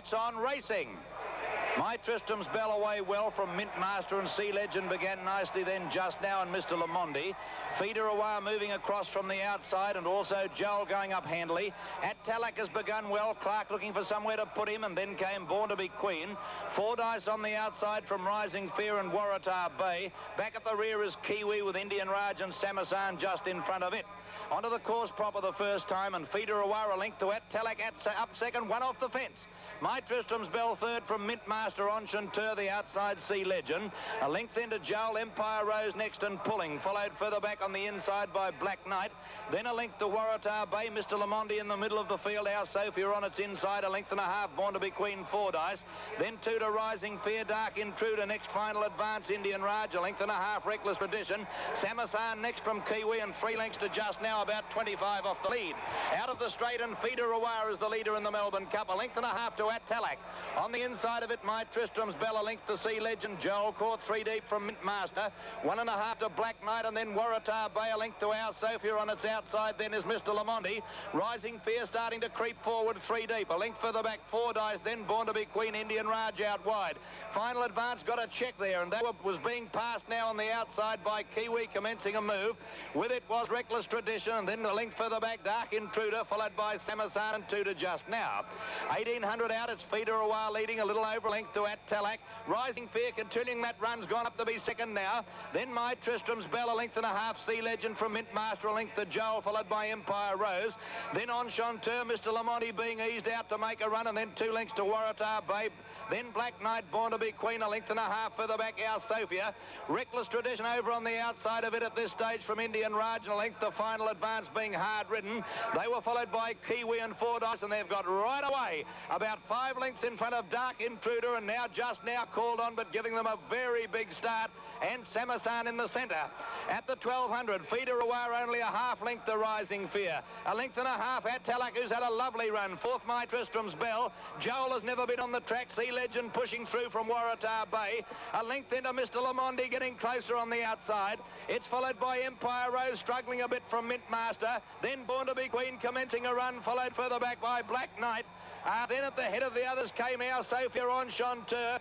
looks on racing. My Tristram's Bell away well from Mint Master, and Sea Legend began nicely then just now, and Mr. Lamondi. Feeder Away moving across from the outside, and also Joel going up handily. At Talac has begun well. Clark looking for somewhere to put him, and then came Born to be Queen. Fordyce on the outside from Rising Fear and Waratah Bay. Back at the rear is Kiwi with Indian Raj and Samasan just in front of it. Onto the course proper the first time, and Feeder Away a link to At Talac up second, one off the fence. My Tristram's Bell third from Mint Master on Chanteur, the outside Sea Legend. A length into Joel, Empire Rose next and pulling. Followed further back on the inside by Black Knight. Then a length to Waratah Bay. Mr. Lamondi in the middle of the field. Our Sophia on its inside. A length and a half. Born to be Queen Fordyce. Then two to Rising Fear, Dark Intruder. Next final advance, Indian Raj. A length and a half, Reckless Tradition. Samasan next from Kiwi, and 3 lengths to just now, about 25 off the lead. Out of the straight, and Feeder Away is the leader in the Melbourne Cup. A length and a half to At Talac. On the inside of it, My Tristram's Bell, a length to Sea Legend. Joel caught 3 deep from Mint Master. 1.5 to Black Knight, and then Waratah Bay, a length to Our Sophia on its outside. Then is Mr. Lamondi. Rising Fear starting to creep forward 3 deep. A length further back, Fordyce. Then Born to be Queen, Indian Raj out wide. Final advance got a check there, and that was being passed now on the outside by Kiwi, commencing a move. With it was Reckless Tradition, and then a length further back, Dark Intruder, followed by Samasan and 2 to just now. 1800 out, it's Feeder Away leading a little over length to At Talac. Rising Fear continuing that run's gone up to be second now. Then My Tristram's Bell, a length and a half, Sea Legend from Mint Master, a length to Joel, followed by Empire Rose. Then on Chanteur, Mr. Lamondi being eased out to make a run, and then 2 lengths to Waratah Bay. Then Black Knight, Born to be Queen, a length and a half further back, Our Sophia. Reckless Tradition over on the outside of it at this stage from Indian Raj, and a length to final advance being hard ridden. They were followed by Kiwi and Fordyce, and they've got right away about 5 lengths in front of Dark Intruder, and now just now called on, but giving them a very big start, and Samasan in the centre. At the 1200, Feeder Away only a half length to Rising Fear. A length and a half At Talac, who's had a lovely run. Fourth, My Tristram's Bell. Joel has never been on the track. Sea Legend pushing through from Waratah Bay. A length into Mr. Lamondi, getting closer on the outside. It's followed by Empire Rose, struggling a bit from Mint Master. Then Born to be Queen commencing a run, followed further back by Black Knight. Then at the head of the others came Our Sophia on Chanteur.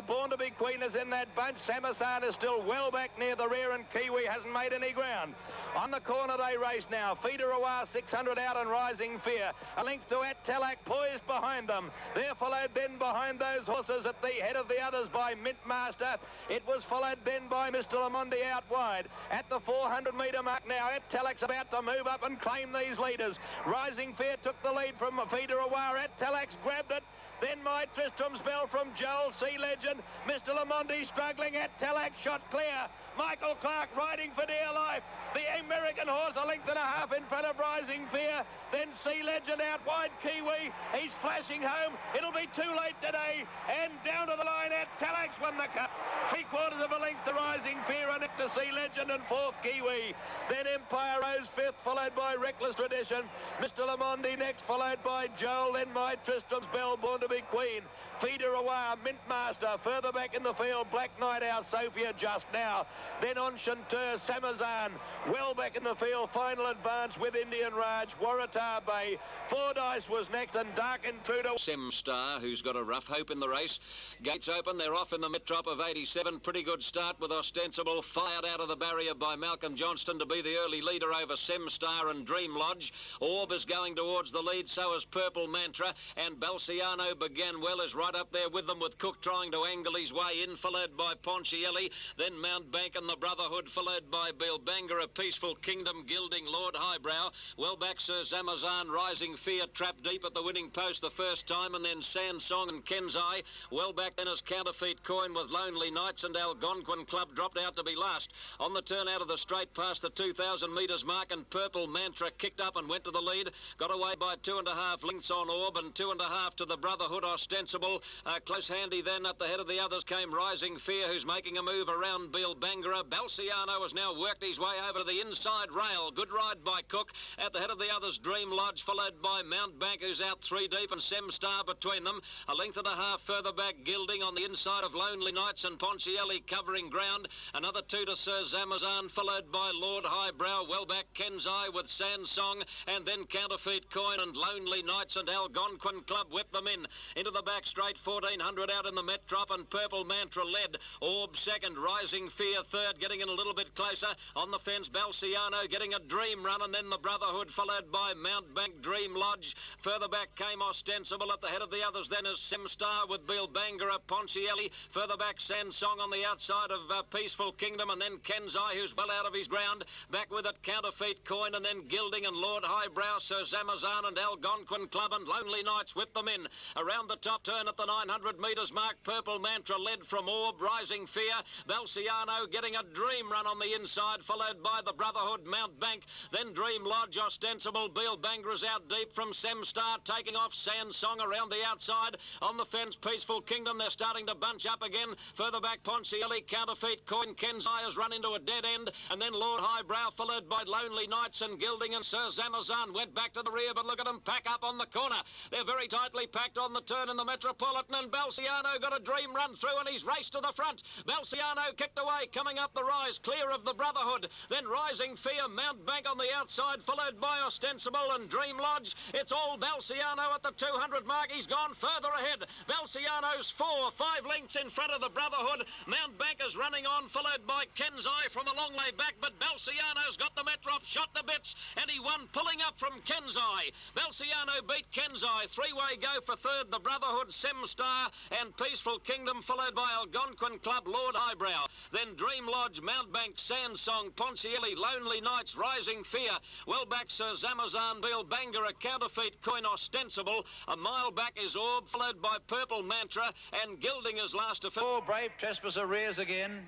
Born to be Queen is in that bunch. Samasan is still well back near the rear, and Kiwi hasn't made any ground. On the corner they race now. Feeder Away 600 out, and Rising Fear. A length to At Talac, poised behind them. They're followed then behind those horses at the head of the others by Mint Master. It was followed then by Mr. Lamondi out wide. At the 400-metre mark now, At Talac's about to move up and claim these leaders. Rising Fear took the lead from Feeder Away. At Talac's grabbed it. Then My Tristram's Bell from Joel, Sea Legend. Mr. Lamondi struggling. At Talac shot clear. Michael Clark riding for dear life. The American horse a length and a half in front of Rising Fear. Then Sea Legend out wide, Kiwi. He's flashing home. It'll be too late today. And down to the line, At Talac's won the cup. 3/4 of a length to Rising Fear, and to Sea Legend, and 4th Kiwi. Then Empire Rose 5th, followed by Reckless Tradition. Mr. Lamondi next, followed by Joel. Then My Tristram's Bell, Born to be Queen. Feeder Away, Mint Master. Further back in the field, Black Knight, Our Sophia just now. Then on Chanteur, Samasan. Well back in the field, final advance with Indian Raj. Waratah Bay. Fordyce was next, and Dark Intruder. Sem Star, who's got a rough hope in the race. Gates open, they're off in the Metrop of 87. Pretty good start with Ostensible. Fired out of the barrier by Malcolm Johnston to be the early leader over Sem Star and Dream Lodge. Orb is going towards the lead, so is Purple Mantra. And Balciano began well, is right up there with them, with Cook trying to angle his way in, followed by Ponchielli. Then Mount Bank and the Brotherhood, followed by Bilbanga, A Peaceful Kingdom, Gilding, Lord Highbrow. Well back, Sir Zamazan, Rising Fear, trapped deep at the winning post the first time, and then Sansong and Kenzai. Well back then as Counterfeit Coin with Lonely Knights, and Algonquin Club dropped out to be last. On the turn out of the straight past the 2,000 metres mark, and Purple Mantra kicked up and went to the lead. Got away by 2.5 lengths on Orb, and 2.5 to the Brotherhood Ostensible. Close handy then at the head of the others came Rising Fear, who's making a move around Bilbanga. Balciano has now worked his way over to the inside rail. Good ride by Cook. At the head of the others, Dream Lodge, followed by Mount Bank, who's out 3 deep, and Sem Star between them. A length and a half further back, Gilding on the inside of Lonely Knights, and Ponchielli covering ground. Another 2 to Sir Zamazan, followed by Lord Highbrow. Well back, Kenzai with Sansong, and then Counterfeit Coin and Lonely Knights, and Algonquin Club whip them in. Into the back straight, 1400 out in the Metrop, and Purple Mantra led. Orb second, Rising Fear third, getting in a little bit closer. On the fence, Balciano getting a dream run, and then the Brotherhood followed by Mountbank Dream Lodge. Further back came Ostensible at the head of the others, then is Semstar with Bill Bangara, Ponchielli. Further back, Sansong on the outside of Peaceful Kingdom, and then Kenzai, who's well out of his ground. Back with it, Counterfeit Coin, and then Gilding and Lord Highbrow, Sir Zamazan and Algonquin Club and Lonely Knights whip them in. Around the top turn at the 900 metres mark, Purple Mantra led from Orb, Rising Fear. Balciano getting a dream run on the inside, followed by the Brotherhood, Mountbank. Then Dream Lodge, Ostensible, Bill Bangara's out deep from Semstar, taking off Sansong around the outside. On the fence, Peaceful Kingdom, they're starting to bunch up again. Further back, Ponchielli, Counterfeit Coin, Kenzai has run into a dead end, and then Lord Highbrow, followed by Lonely Knights and Gilding, and Sir Zamazan went back to the rear, but look at them pack up on the corner. They're very tightly packed on the turn in the Metropolitan, and Balciano got a dream run through, and he's raced to the front. Balciano kicked away, coming up the rise, clear of the Brotherhood. Then Rising Fear, Mountbank on the outside, followed by Ostensible and Dream Lodge. It's all Balciano at the 200 mark. He's gone further ahead. Balciano's 5 lengths in front of the Brotherhood. Mountbank is running on, followed by Kenzai from a long way back, but Balciano's got the Metrop shot to bits, and he won pulling up from Kenzai. Balciano beat Kenzai. Three-way go for third, the Brotherhood, Semstar and Peaceful Kingdom, followed by Algonquin Club, Lord Highbrow. Then Dream Lodge, Mountbank, Sansong, Ponchielli, Lonely Knights, Rising Fear. Well back, Sir Zamazan, Bill Bangara, Counterfeit Coin, Ostensible. A mile back is Orb, followed by Purple Mantra, and Gilding is last to... Brave Trespasser rears again.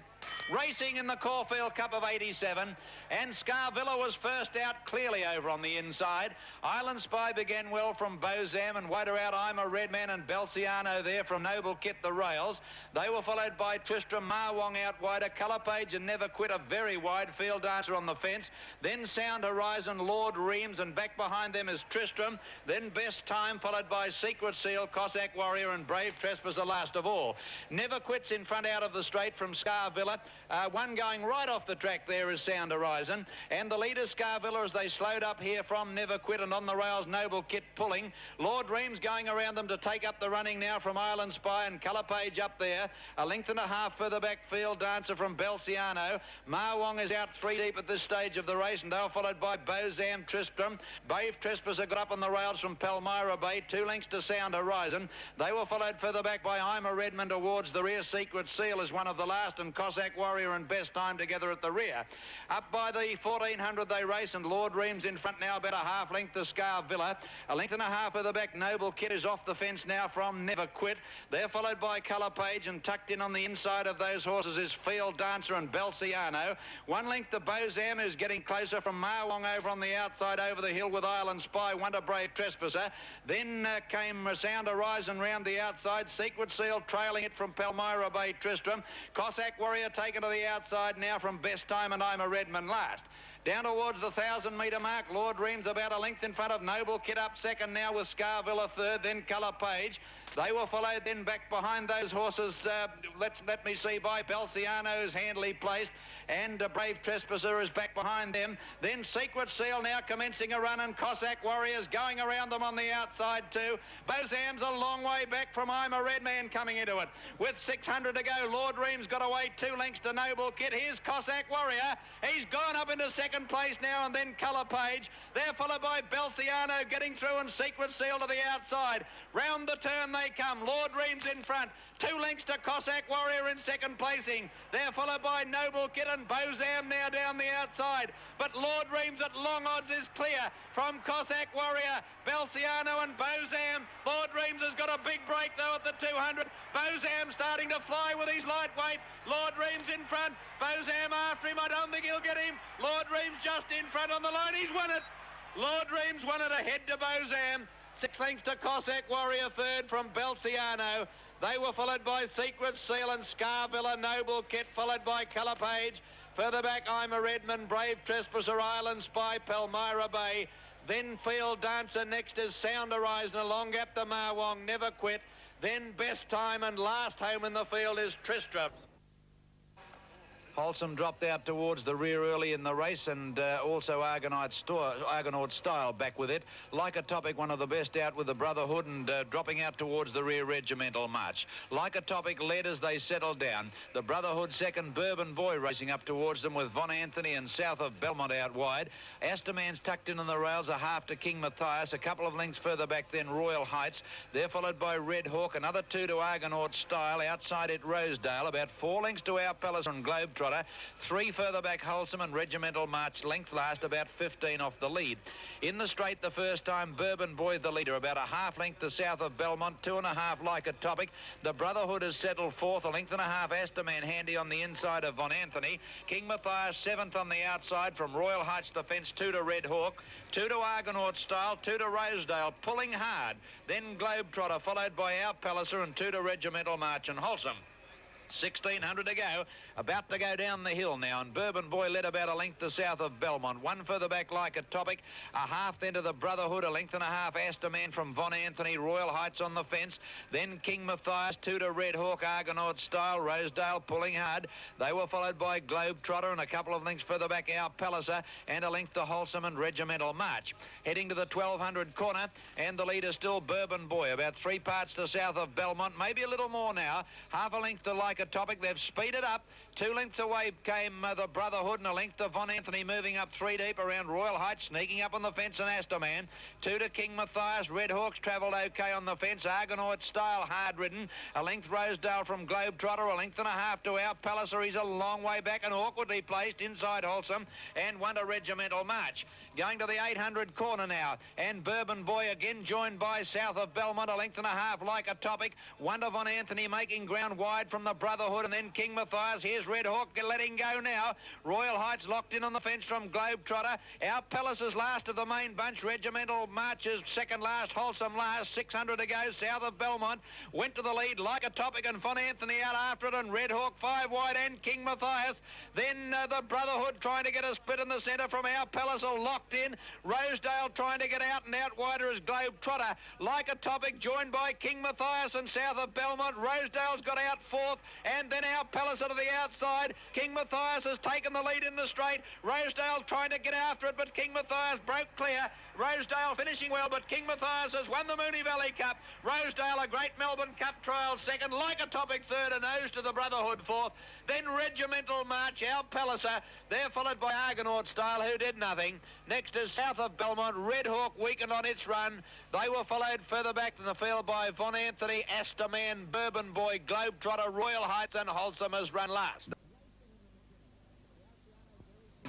Racing in the Caulfield Cup of 87, and Scarvilla was first out clearly over on the inside. Island Spy began well from Bozam, and wider out I'm a Red Man and Balciano there from Noble Kit the rails. They were followed by Tristram, Marwong out wider, Colour Page and Never Quit a very wide field dancer on the fence. Then Sound Horizon, Lord Reams, and back behind them is Tristram. Then Best Time, followed by Secret Seal, Cossack Warrior and Brave Trespasser last of all. Never Quit's in front out of the straight from Scarvilla. One going right off the track there is Sound Horizon, and the leader Scarvilla as they slowed up here from Never Quit, and on the rails Noble Kit pulling. Lord Reams going around them to take up the running now from Island Spy, and Colour Page up there. A length and a half further back, Field Dancer from Balciano. Marwong is out 3 deep at this stage of the race, and they were followed by Bozam, Tristram. Brave Trespasser got up on the rails from Palmyra Bay, 2 lengths to Sound Horizon. They were followed further back by I'm a Redmond towards the rear. Secret Seal is one of the last, and Cossack Warrior and Best Time together at the rear. Up by the 1400 they race, and Lord Reams in front now, about a half length to Scarvilla. A length and a half further back, Noble Kit is off the fence now from Never Quit. They're followed by Colour Page, and tucked in on the inside of those horses is Field Dancer and Balciano. 1 length to Bozam, who's getting closer from Marwong over on the outside over the hill with Island Spy, Wonder Brave Trespasser. Then came Sound Horizon round the outside. Secret Seal trailing it from Palmyra Bay, Tristram. Cossack Warrior taken to the outside now from Best Time, and I'm a Redman last. Down towards the 1,000-metre mark, Lord Reams about a length in front of Noble Kit up second now with Scarvilla third, then Colour Page. They were followed then back behind those horses, let me see, by Balciano's handily placed, and Brave Trespasser is back behind them. Then Secret Seal now commencing a run, and Cossack Warriors going around them on the outside too. Bozam's a long way back from I'm a Red Man coming into it. With 600 to go, Lord Reams got away 2 lengths to Noble Kit. Here's Cossack Warrior. He's gone up into second place now, and then Colour Page. They're followed by Balciano getting through, and Secret Seal to the outside. Round the turn they come. Lord Reams in front. 2 lengths to Cossack Warrior in second placing. They're followed by Noble Kit and Bozam now down the outside. But Lord Reams at long odds is clear from Cossack Warrior, Balciano and Bozam. Lord Reams has got a big break though at the 200. Bozam starting to fly with his lightweight. Lord Reams in front. Bozam after him. I don't think he'll get him. Lord Reams just in front on the line. He's won it. Lord Reams won it ahead to Bozam. 6 lengths to Cossack Warrior third from Balciano. They were followed by Secret Seal and Scarvilla, Noble Kit, followed by Colour Page. Further back, I'm a Redman, Brave Trespasser, Island Spy, Palmyra Bay. Then Field Dancer, next is Sound Horizon, along up the Marwong, Never Quit. Then Best Time, and last home in the field is Tristram. Wholesome dropped out towards the rear early in the race, and also Argonaut Style back with it. Like a Topic, one of the best out with the Brotherhood, and dropping out towards the rear Regimental March. Like a Topic led as they settled down. The Brotherhood second, Bourbon Boy racing up towards them with Von Anthony and south of Belmont out wide. Asterman's tucked in on the rails, a half to King Matthias. A couple of lengths further back then Royal Heights. They're followed by Red Hawk, another 2 to Argonaut Style. Outside it Rosedale, about 4 lengths to Our Palace and Globetrotter. 3 further back Wholesome and Regimental March. Length last, about 15 off the lead. In the straight the first time, Bourbon Boy the leader, about a half length to south of Belmont. 2.5 Like a Topic. The Brotherhood has settled fourth, a length and a half. Asterman handy on the inside of Von Anthony. King Matthias seventh on the outside from Royal Heights Defence. 2 to Red Hawk. 2 to Argonaut Style. 2 to Rosedale, pulling hard. Then Globetrotter, followed by Our Palliser, and 2 to Regimental March and Wholesome. 1,600 to go, about to go down the hill now, and Bourbon Boy led about a length to south of Belmont. 1 further back Like a Topic, a half then to the Brotherhood, a length and a half Asterman from Von Anthony. Royal Heights on the fence, then King Matthias. 2 to Red Hawk, Argonaut Style. Rosedale pulling hard. They were followed by Globetrotter, and a couple of lengths further back Our Palliser, and a length to Wholesome and Regimental March. Heading to the 1,200 corner, and the leader still Bourbon Boy, about 3 parts to south of Belmont, maybe a little more now. Half a length to Like a Topic. They've speeded up. 2 lengths away came the Brotherhood, and a length to Von Anthony, moving up 3 deep around Royal Heights, sneaking up on the fence, and Asterman. 2 to King Matthias. Red Hawks travelled okay on the fence. Argonaut Style hard ridden. A length Rosedale from Globetrotter, a length and a half to Our Palliser. He's a long way back and awkwardly placed inside Wholesome, and 1 to Regimental March. Going to the 800 corner now, and Bourbon Boy again joined by south of Belmont, a length and a half Like a Topic. 1 to Von Anthony, making ground wide from the Brotherhood, and then King Matthias. Here's Red Hawk letting go now. Royal Heights locked in on the fence from Globetrotter. Our Palliser's last of the main bunch. Regimental March is second last. Wholesome last. 600 to go south of Belmont. Went to the lead Like a Topic, and Von Anthony out after it, and Red Hawk 5 wide, and King Matthias. Then the Brotherhood trying to get a split in the centre from Our Palliser, locked in. Rosedale trying to get out, and out wider is Globetrotter. Like a Topic joined by King Matthias, and south of Belmont Rosedale's got out fourth, and then Our Palliser to the outside. King Matthias has taken the lead in the straight. Rosedale trying to get after it, but King Matthias broke clear. Rosedale finishing well, but King Matthias has won the Moonee Valley Cup. Rosedale, a great Melbourne Cup trial second. Like a Topic third, and nose to the Brotherhood fourth. Then Regimental March, Our Palliser. They're followed by Argonaut Style, who did nothing. Next is south of Belmont. Red Hawk weakened on its run. They were followed further back in the field by Von Anthony, Asterman, Bourbon Boy, Globetrotter, Royal Heights, and Wholesome has run last.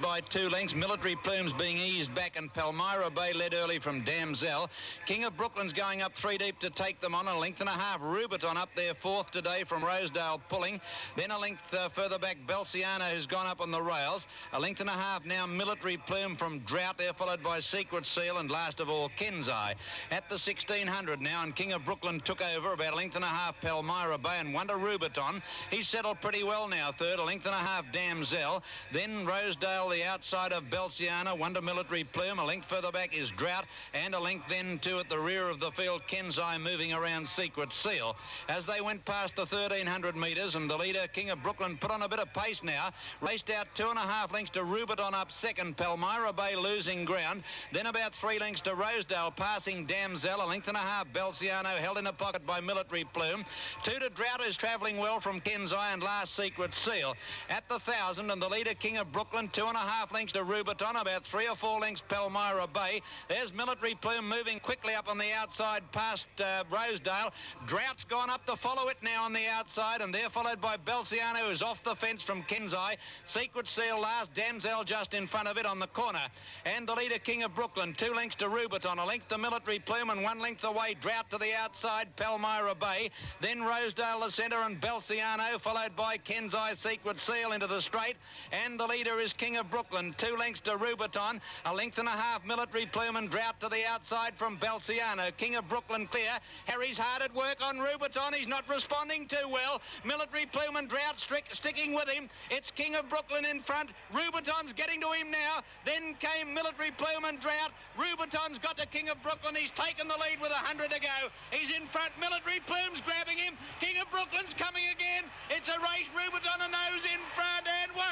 By 2 lengths, Military Plumes being eased back, and Palmyra Bay led early from Damsel. King of Brooklyn's going up 3 deep to take them on. A length and a half. Rubiton up there fourth today from Rosedale pulling. Then a length further back, Belciano, who's gone up on the rails. A length and a half now, Military Plume from Drought there, followed by Secret Seal, and last of all Kenzai. At the 1,600 now, and King of Brooklyn took over about a length and a half, Palmyra Bay, and 1 to Rubiton. He's settled pretty well now, third, a length and a half, Damsel. Then Rosedale the outside of Belciano, 1 to Military Plume. A length further back is Drought, and a length then to at the rear of the field, Kenzai moving around Secret Seal. As they went past the 1,300 metres, and the leader, King of Brooklyn, put on a bit of pace now. Raced out 2.5 lengths to Rubiton up second. Palmyra Bay losing ground. Then about 3 lengths to Rosedale, passing Damsel. A length and a half, Belciano held in a pocket by Military Plume. 2 to Drought, who's travelling well from Kenzai, and last Secret Seal. At the 1,000, and the leader, King of Brooklyn, 2.5 lengths to Rubiton, about 3 or 4 lengths Palmyra Bay. There's Military Plume moving quickly up on the outside past Rosedale. Drought's gone up to follow it now on the outside, and they're followed by Belciano, who's off the fence from Kenzai. Secret Seal last, Damsel just in front of it on the corner. And the leader, King of Brooklyn, 2 lengths to Rubiton, a length to Military Plume, and 1 length away, Drought to the outside, Palmyra Bay. Then Rosedale the centre, and Belciano, followed by Kenzai, Secret Seal into the straight. And the leader is King of Brooklyn, 2 lengths to Rubiton, a length and a half, Military Plume, and Drought to the outside from Belciano. King of Brooklyn clear. Harry's hard at work on Rubiton. He's not responding too well. Military Plume and Drought sticking with him. It's King of Brooklyn in front. Rubiton's getting to him now. Then came Military Plume and Drought. Rubiton's got to King of Brooklyn. He's taken the lead with 100 to go. He's in front. Military Plume's grabbing him. King of Brooklyn's coming again. It's a race. Rubiton a nose in front, and 1.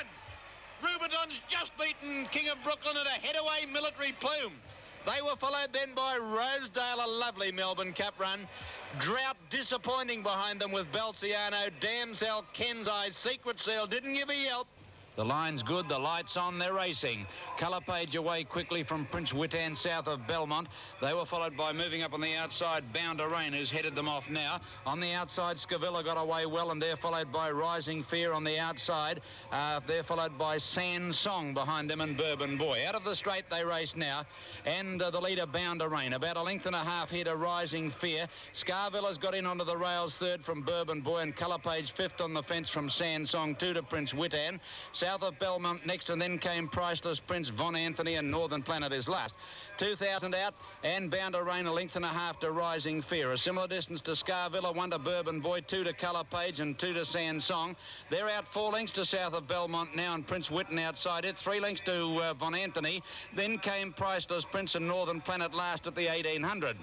John's just beaten King of Brooklyn at a headaway Military Plume. They were followed then by Rosedale, a lovely Melbourne Cup run. Drought disappointing behind them with Belciano. Damsel, Kenseye, Secret Seal didn't give a yelp. The line's good, the light's on, they're racing. Colour Page away quickly from Prince Witan south of Belmont. They were followed by moving up on the outside, Bound to Rain, who's headed them off now. On the outside, Scavilla got away well, and they're followed by Rising Fear on the outside. They're followed by Sand Song behind them and Bourbon Boy. Out of the straight they race now, and the leader Bound to Rain. About a length and a half here to Rising Fear. Scarvilla's got in onto the rails third from Bourbon Boy, and Colour Page fifth on the fence from Sand Song, two to Prince Witan. South of Belmont next, and then came Priceless Prince, Von Anthony, and Northern Planet is last. 2,000 out, and Bound to Rain a length and a half to Rising Fear. A similar distance to Scarvilla, one to Bourbon Boy, two to Colour Page, and two to Sand Song. They're out 4 lengths to south of Belmont now, and Prince Witan outside it. 3 lengths to Von Anthony. Then came Priceless Prince and Northern Planet last at the 1800.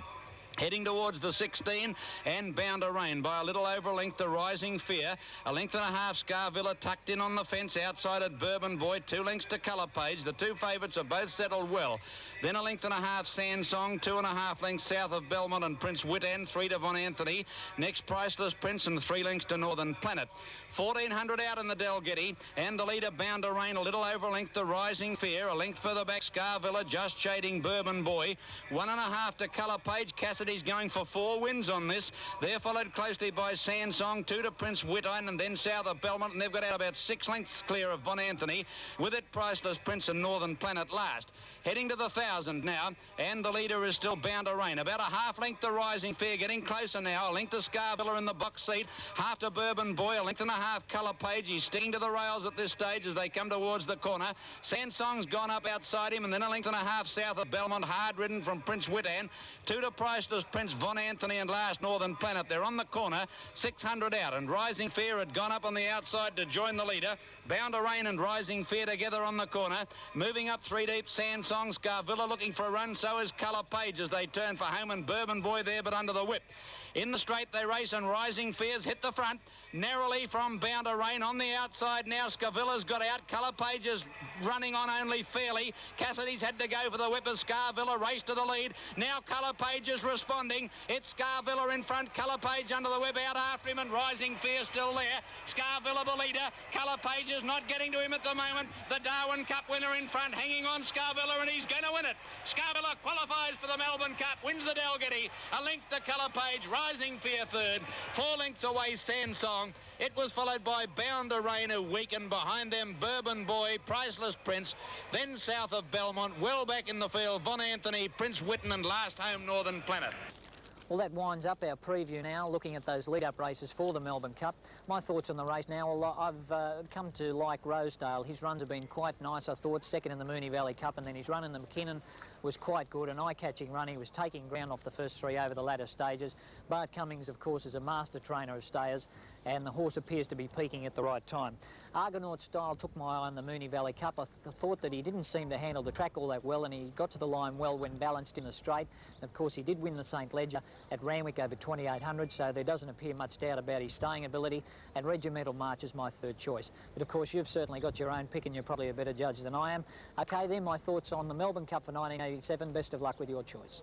Heading towards the 16, and Bound to Rain by a little over a length to Rising Fear. A length and a half Scarvilla tucked in on the fence outside at Bourbon Boy. 2 lengths to Colour Page. The two favourites are both settled well. Then a length and a half Sand Song. 2.5 lengths south of Belmont and Prince Witan. 3 to Von Anthony. Next Priceless Prince, and 3 lengths to Northern Planet. 1,400 out in the Dalgety, and the leader Bound to Rain a little over a length to Rising Fear. A length further back Scarvilla just shading Bourbon Boy. 1.5 to Colour Page. Cassidy's going for 4 wins on this. They're followed closely by Sand Song, 2 to Prince Witan, and then south of Belmont, and they've got out about 6 lengths clear of Von Anthony. With it, Priceless Prince and Northern Planet last. Heading to the 1,000 now, and the leader is still Bound to Rain. About a half length to Rising Fear, getting closer now. A length to Scarvilla in the box seat. Half to Bourbon Boy, a length and a half Colour Page. He's sticking to the rails at this stage as they come towards the corner. Sand Song's gone up outside him, and then a length and a half south of Belmont, hard ridden from Prince Witan. 2 to Priceless Prince, Von Anthony, and last Northern Planet. They're on the corner, 600 out, and Rising Fear had gone up on the outside to join the leader. Bound to Rain and Rising Fear together on the corner. Moving up 3 deep, Sand Song, Scarvilla looking for a run, so is Colour Page as they turn for home, and Bourbon Boy there but under the whip. In the straight they race, and Rising Fears hit the front narrowly from Bound to Rain. On the outside now, Scavilla's got out. Colour Page is running on only fairly. Cassidy's had to go for the whip as Scarvilla raced to the lead. Now Colour Page is responding. It's Scarvilla in front, Colour Page under the whip, out after him, and Rising Fear still there. Scarvilla the leader. Colour Page is not getting to him at the moment. The Darwin Cup winner in front, hanging on Scarvilla, and he's going to win it. Scarvilla qualifies for the Melbourne Cup, wins the Dalgety. A length to Colour Page, Rising Fear third. 4 lengths away, Sand Song. It was followed by Bound to Rain, who weakened. Behind them, Bourbon Boy, Priceless Prince. Then south of Belmont, well back in the field, Von Anthony, Prince Witan, and last home Northern Planet. Well, that winds up our preview now, looking at those lead-up races for the Melbourne Cup. My thoughts on the race now, well, I've come to like Rosedale. His runs have been quite nice, I thought. Second in the Moonee Valley Cup, and then his run in the Mackinnon was quite good. An eye-catching run. He was taking ground off the first 3 over the latter stages. Bart Cummings, of course, is a master trainer of stayers, and the horse appears to be peaking at the right time. Argonaut Style took my eye on the Moonee Valley Cup. I thought that he didn't seem to handle the track all that well, and he got to the line well when balanced in the straight. Of course, he did win the St Ledger at Randwick over 2,800, so there doesn't appear much doubt about his staying ability, and Regimental March is my third choice. But of course, you've certainly got your own pick, and you're probably a better judge than I am. Okay, then my thoughts on the Melbourne Cup for 1987. Best of luck with your choice.